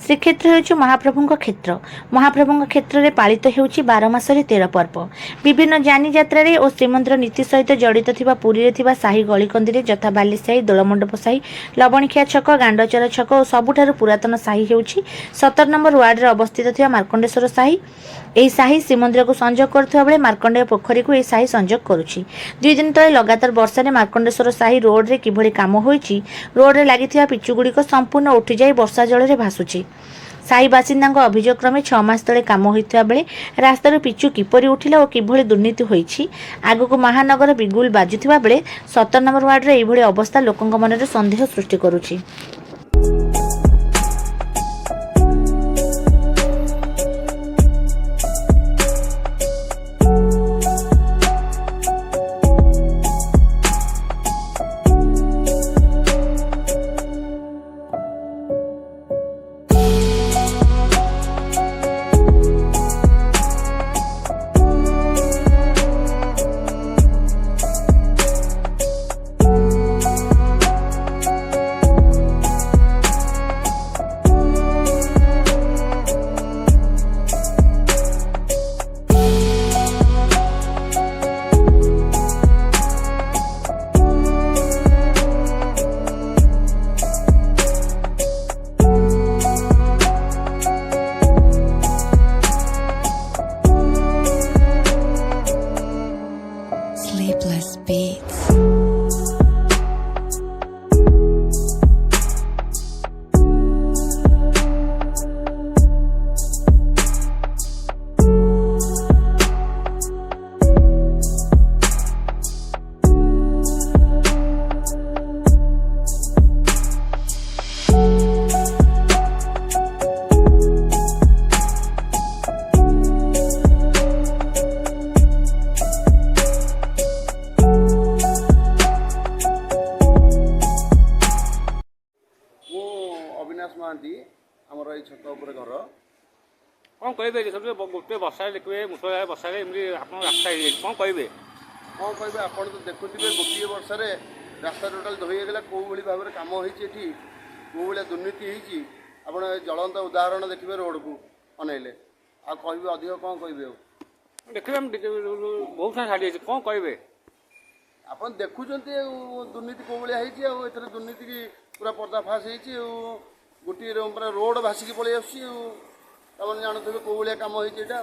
श्रीक्षेत्र हेउछि महाप्रभुଙ୍କ क्षेत्र। महाप्रभुଙ୍କ क्षेत्र में पालित हेउछि 12 मासरे 13 पर्व। विभिन्न जानी यात्रा रे और श्रीमंदिर नीति सहित जड़ित थिबा पुरी रे थिबा साही गलिकंदी रे यथा बालीसाही, दोलमंडप साही, लवणिखिया छक, गांडचर छक और सबुठारु पुरातन साही हेउछि 17 नंबर वार्ड रे अवस्थित थिबा मार्कंडेश्वर साही। एही साही श्रीमंदिर को संजोग करथुवा बेले मार्कंडेय पोखरी को एही साही संजोग करुछि। 2 दिन तले लगातार वर्षा रे मार्कंडेश्वर साही रोड रे किभଳି काम होईछि, रोड रे लागिथिबा पिचु गुडी को संपूर्ण उठी जाई वर्षा जल रे भासुछि। साही बासिंदा अभियोग क्रमे 6 मास तले काम होइथिबा बेले रास्तार पिचु किपरि उठिला और किभଳି दुर्नीति होईछि आगको महानगर बिगुल बाजुथिबा बेले 17 नंबर वार्ड रे एभଳି अवस्था लोकंक मनरे संदेह सृष्टि करुछि। Sleepless Beats. अविनाश महांती आमर ये छत उपर घर कौन कहे सब गोटे बर्षा देखिए मुसलधार बर्षा आप रास्ता कौन कहे कौन कहे आप तो देखुए गोटे वर्षार रास्ता टोटाल धोईगला कौ भाव में कम होती कौ भाया दुर्नीति होती आप ज्वलंत उदाहरण देखिए रोड को अनैले आ कहे अधिक कौन कहे देखिए बहुत सारा छाड़ी कौन कहे आप देखुं दुर्नीति कौ भाया होती दुर्नीति की पूरा पर्दाफाश हो गोटे रोड भासिकी पलि आसुच्छी जानते कौ भाया कम होता